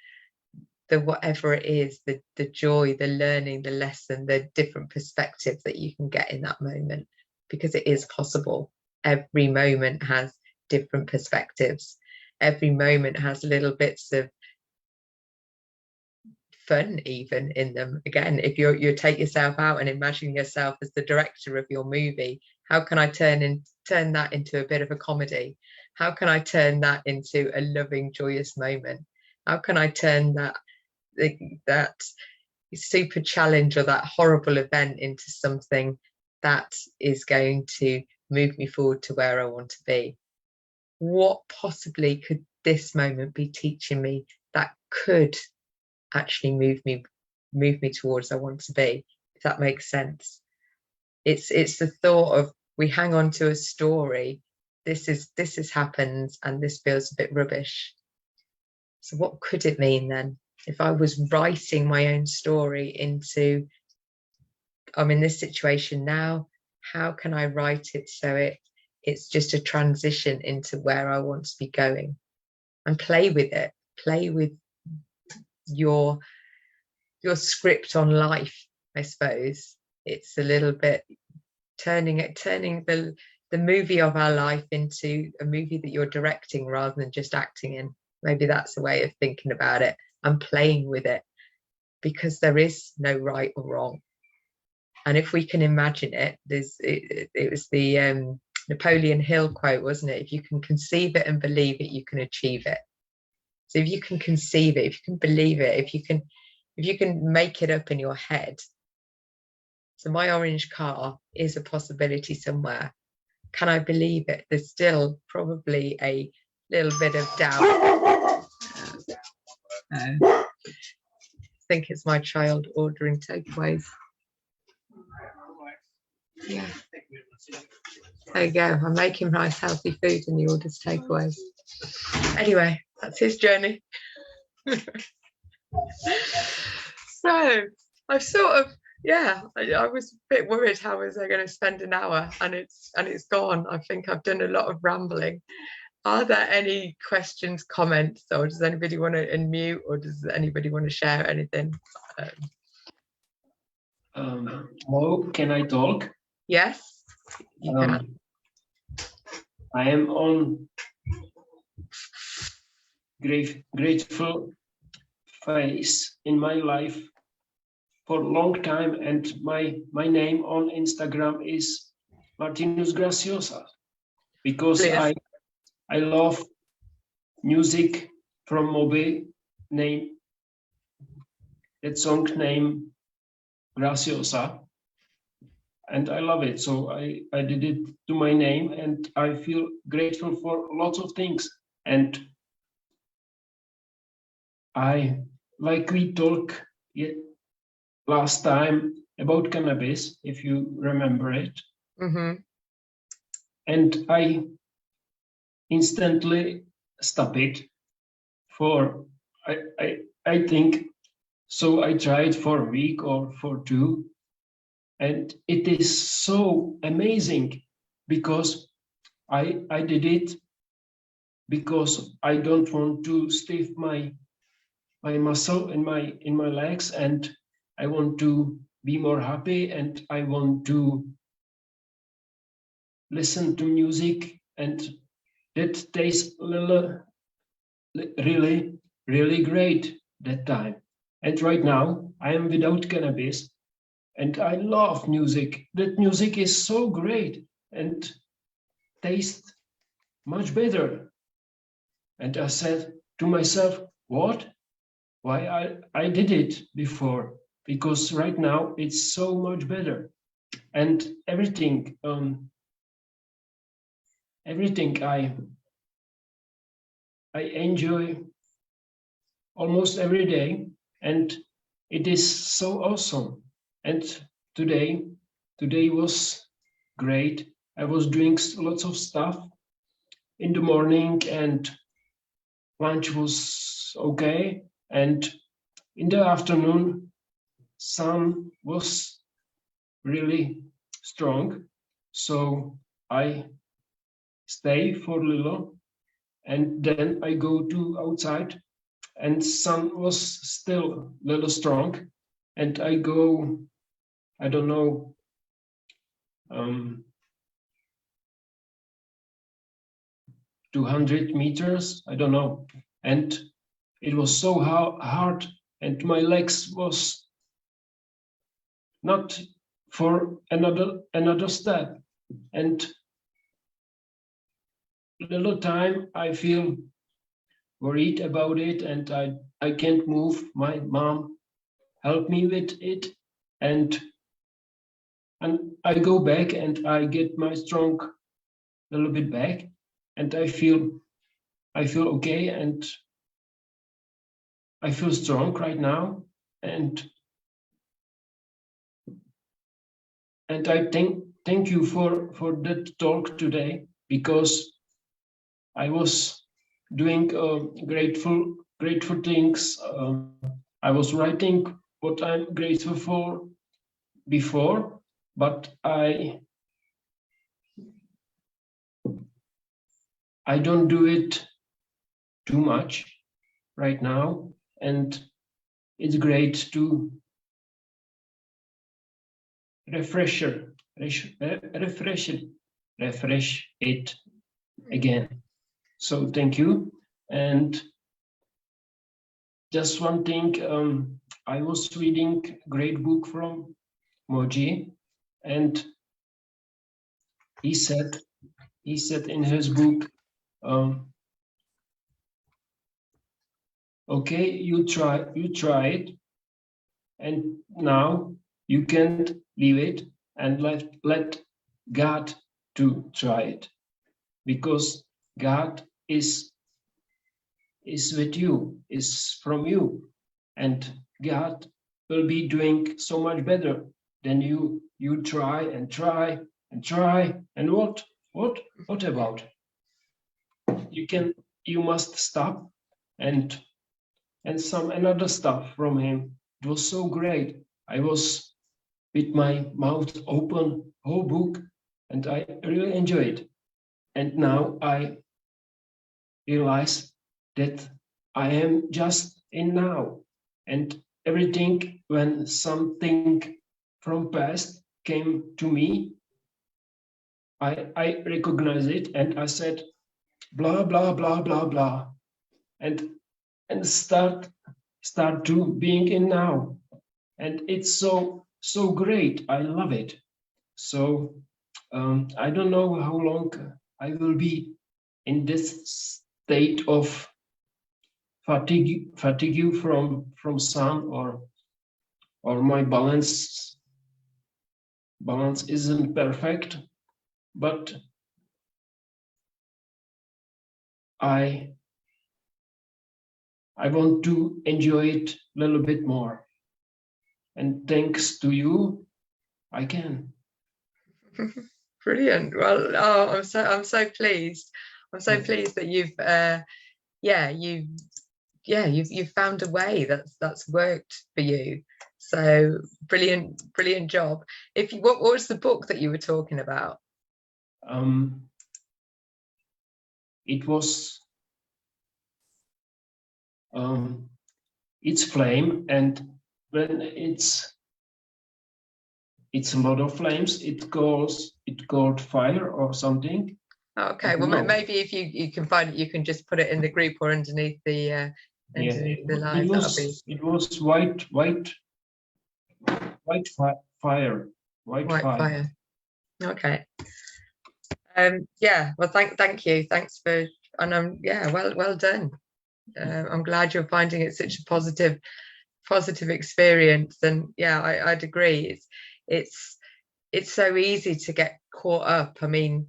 Speaker 1: whatever it is, the joy, the learning, the lesson, the different perspectives that you can get in that moment, because it is possible. Every moment has different perspectives. Every moment has little bits of fun even in them. Again, if you take yourself out and imagine yourself as the director of your movie, how can I turn that into a bit of a comedy? How can I turn that into a loving, joyous moment? How can I turn that super challenge or that horrible event into something that is going to move me forward to where I want to be? What possibly could this moment be teaching me that could actually move me towards I want to be, if that makes sense? It's the thought of, we hang on to a story, this has happened and this feels a bit rubbish. So what could it mean then? If I was writing my own story into, I'm in this situation now, how can I write it so it's just a transition into where I want to be going? And play with it. Play with your script on life, I suppose. It's a little bit turning the movie of our life into a movie that you're directing rather than just acting in. Maybe that's a way of thinking about it. And playing with it, because there is no right or wrong. And if we can imagine it, it was the Napoleon Hill quote, wasn't it? If you can conceive it and believe it, you can achieve it. So if you can conceive it, if you can believe it, if you can make it up in your head. So my orange car is a possibility somewhere. Can I believe it? There's still probably a little bit of doubt. think it's my child ordering takeaways. Yeah. There you go. I'm making nice, healthy food and he orders takeaways. Anyway, that's his journey. So I've sort of, yeah, I was a bit worried how was I going to spend an hour, and it's gone. I think I've done a lot of rambling. Are there any questions, comments, or does anybody want to unmute, or does anybody want to share anything?
Speaker 2: Hello, can I talk?
Speaker 1: Yes, you can.
Speaker 2: I am on grateful phase in my life for a long time, and my name on Instagram is Martinus Graciosa, because
Speaker 1: Yes.
Speaker 2: I love music from Moby, that song name Graciosa, and I love it. So I did it to my name, and I feel grateful for lots of things. And we talked last time about cannabis, if you remember it.
Speaker 1: Mm-hmm.
Speaker 2: And I instantly stop it for, I think, so I tried for a week or for two, and it is so amazing because I did it because I don't want to stiff my muscle in my legs, and I want to be more happy, and I want to listen to music, and that tastes really great that time. And right now I am without cannabis, and I love music. That music is so great and tastes much better. And I said to myself, what? Why I did it before? Because right now it's so much better. And everything I enjoy almost every day, and it is so awesome. And today was great. I was doing lots of stuff in the morning, and lunch was okay, and in the afternoon sun was really strong, so I stay for a little, and then I go to outside, and sun was still a little strong, and I go, I don't know, 200 meters, I don't know, and it was so hard, and my legs was not for another step, and a little time I feel worried about it, and I can't move. My mom helped me with it, and I go back, and I get my strong a little bit back, and I feel okay, and I feel strong right now, and I thank you for that talk today, because I was doing grateful things. I was writing what I'm grateful for before, but I don't do it too much right now, and it's great to refresh it again. So thank you. And just one thing, I was reading a great book from Moji, and he said in his book, okay, you try it, and now you can't leave it, and let God to try it, because God is with you, is from you, and God will be doing so much better than you try and try and try. And what about? You must stop and some another stuff from him. It was so great. I was with my mouth open, whole book, and I really enjoyed it. And now I realize that I am just in now, and everything when something from past came to me, I recognize it and I said blah blah blah blah blah, and start to being in now, and it's so great. I love it. So I don't know how long I will be in this state of fatigue from sun, or my balance isn't perfect, but I want to enjoy it a little bit more, and thanks to you I can.
Speaker 1: Brilliant. Well, oh, I'm so pleased. I'm so pleased that you've found a way that's worked for you. So brilliant job. What was the book that you were talking about?
Speaker 2: It was it's flame, and when it's a lot of flames, it called fire or something.
Speaker 1: Okay, well maybe if you can find it, you can just put it in the group or underneath the live.
Speaker 2: It was white fire. White fire.
Speaker 1: Okay. Yeah. Well, thank you. Thanks for, and well done. I'm glad you're finding it such a positive experience. And yeah, I'd agree. It's so easy to get caught up. I mean,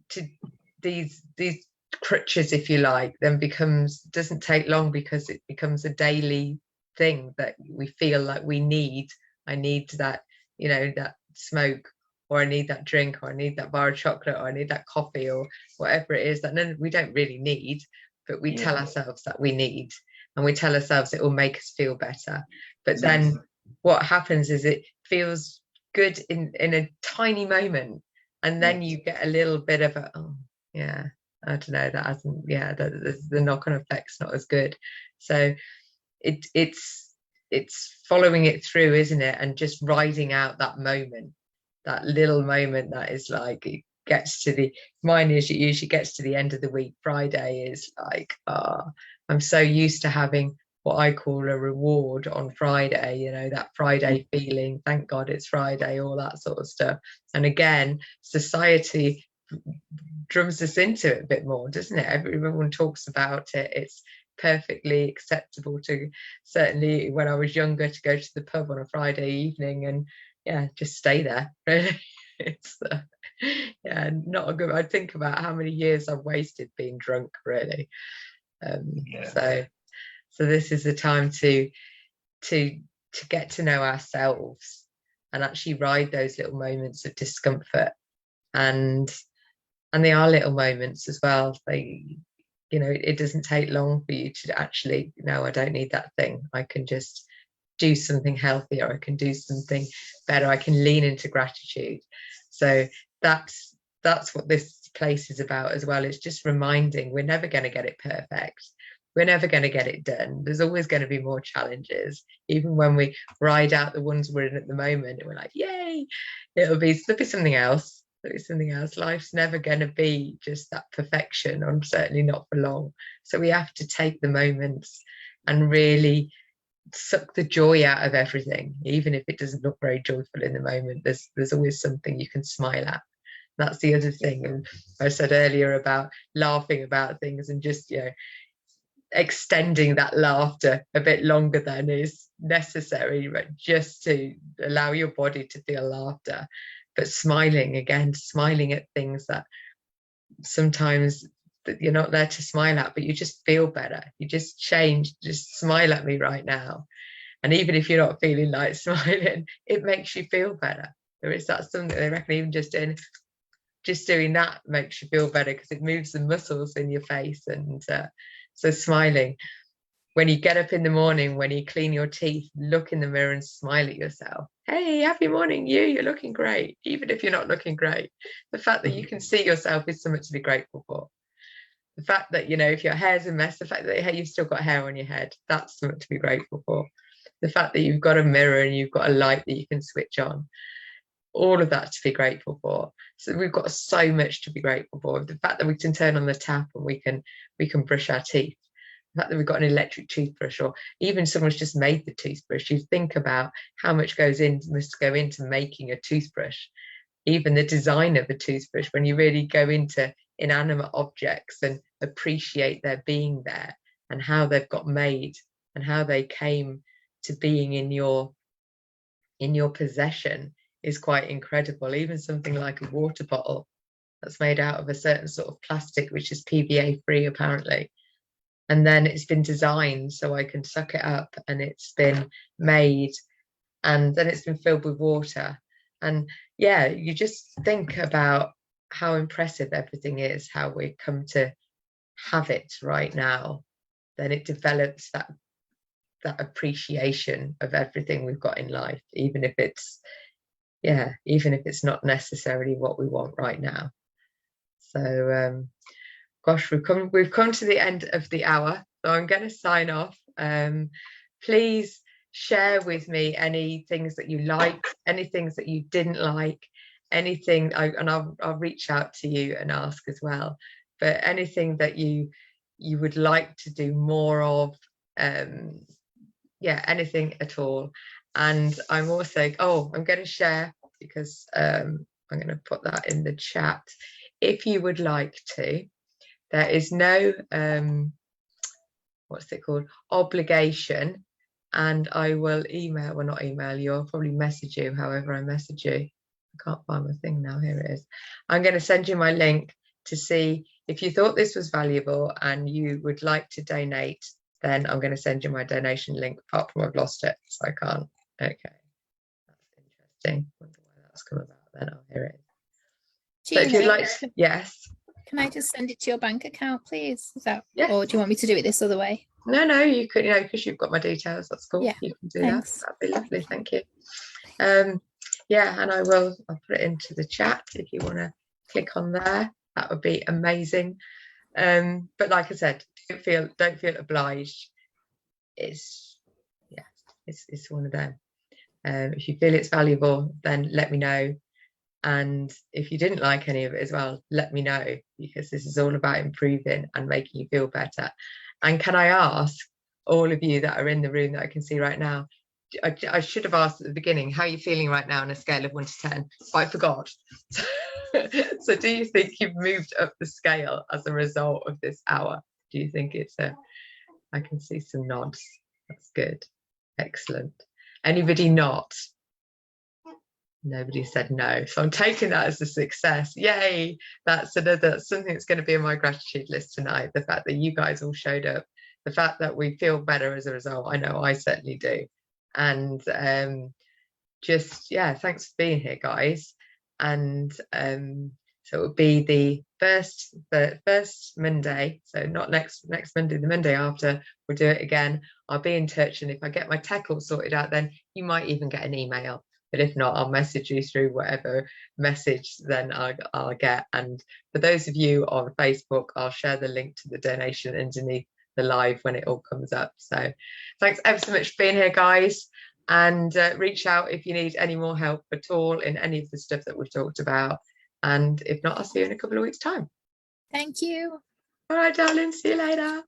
Speaker 1: to these crutches, if you like, then doesn't take long, because it becomes a daily thing that we feel like we need. I need that, that smoke, or I need that drink, or I need that bar of chocolate, or I need that coffee, or whatever it is that we don't really need, but we tell ourselves that we need, and we tell ourselves it will make us feel better. But then what happens is it feels good in a tiny moment, and then you get a little bit of a, oh yeah, I don't know, that hasn't, the knock-on effect's not as good. So it's following it through, isn't it? And just riding out that moment, that little moment that is like, it gets to mine is, it usually gets to the end of the week. Friday is like, I'm so used to having what I call a reward on Friday, that Friday feeling, thank God it's Friday, all that sort of stuff. And again, society drums us into it a bit more, doesn't it? Everyone talks about it. It's perfectly acceptable to, certainly when I was younger, to go to the pub on a Friday evening and just stay there, really. It's not a good, I think about how many years I've wasted being drunk, really. So this is the time to get to know ourselves and actually ride those little moments of discomfort, and they are little moments as well. It doesn't take long for you to actually, no, I don't need that thing. I can just do something healthier. I can do something better. I can lean into gratitude. So that's what this place is about as well. It's just reminding we're never going to get it perfect. We're never going to get it done. There's always going to be more challenges. Even when we ride out the ones we're in at the moment, and we're like, yay, there'll be something else. There'll be something else. Life's never going to be just that perfection, or certainly not for long. So we have to take the moments and really suck the joy out of everything, even if it doesn't look very joyful in the moment. There's always something you can smile at. That's the other thing. And I said earlier about laughing about things, and just extending that laughter a bit longer than is necessary, right? Just to allow your body to feel laughter, but smiling at things that sometimes that you're not there to smile at, but you just feel better. You just change, just smile at me right now. And even if you're not feeling like smiling, it makes you feel better. There is that something they reckon even just doing that makes you feel better, because it moves the muscles in your face. And so smiling, when you get up in the morning, when you clean your teeth, look in the mirror and smile at yourself. Hey, happy morning, you're looking great. Even if you're not looking great, the fact that you can see yourself is something to be grateful for. The fact that, you know, if your hair's a mess, the fact that, hey, you've still got hair on your head, that's something to be grateful for. The fact that you've got a mirror and you've got a light that you can switch on, all of that to be grateful for. So we've got so much to be grateful for. The fact that we can turn on the tap and we can brush our teeth. The fact that we've got an electric toothbrush, or even someone's just made the toothbrush. You think about how much must go into making a toothbrush. Even the design of a toothbrush, when you really go into inanimate objects and appreciate their being there and how they've got made and how they came to being in your possession, is quite incredible. Even something like a water bottle that's made out of a certain sort of plastic, which is PVA free apparently, and then it's been designed so I can suck it up, and it's been made, and then it's been filled with water. And yeah, you just think about how impressive everything is, how we come to have it right now. Then it develops that appreciation of everything we've got in life, even if it's not necessarily what we want right now. So gosh, we've come to the end of the hour, so I'm going to sign off. Please share with me any things that you liked, any things that you didn't like, anything, and I'll reach out to you and ask as well. But anything that you would like to do more of, anything at all. And I'm also I'm going to share, because I'm going to put that in the chat. If you would like to, there is no obligation, and I will not email you, I'll probably message you, however I message you. I can't find my thing now, here it is. I'm going to send you my link to see if you thought this was valuable and you would like to donate. Then I'm going to send you my donation link, apart from I've lost it, so I can't. Okay, that's interesting. Wonder why that's come about then. Here it is.
Speaker 3: Gina,
Speaker 1: so if you'd like, yes.
Speaker 3: Can I just send it to your bank account, please? Is that,
Speaker 1: yes.
Speaker 3: Or do you want me to do it this other way?
Speaker 1: No, you could, because you've got my details. That's cool.
Speaker 3: Yeah,
Speaker 1: you can do
Speaker 3: thanks.
Speaker 1: that. That'd be lovely. Thank you. And I'll put it into the chat if you want to click on there. That would be amazing. But like I said, don't feel obliged. It's one of them. If you feel it's valuable, then let me know. And if you didn't like any of it as well, let me know, because this is all about improving and making you feel better. And can I ask all of you that are in the room that I can see right now, I should have asked at the beginning, how are you feeling right now on a scale of 1 to 10? But I forgot. So do you think you've moved up the scale as a result of this hour? Do you think I can see some nods. That's good. Excellent. Anybody not? Nobody said no. So I'm taking that as a success. Yay. That's something that's going to be on my gratitude list tonight. The fact that you guys all showed up, the fact that we feel better as a result. I know I certainly do. And thanks for being here, guys. And so it would be the first Monday, so not next Monday, the Monday after, we'll do it again. I'll be in touch, and if I get my tech all sorted out, then you might even get an email. But if not, I'll message you through whatever message then I'll get. And for those of you on Facebook, I'll share the link to the donation underneath the live when it all comes up. So thanks ever so much for being here, guys. And reach out if you need any more help at all in any of the stuff that we've talked about. And if not, I'll see you in a couple of weeks' time.
Speaker 3: Thank you.
Speaker 1: All right, darling. See you later.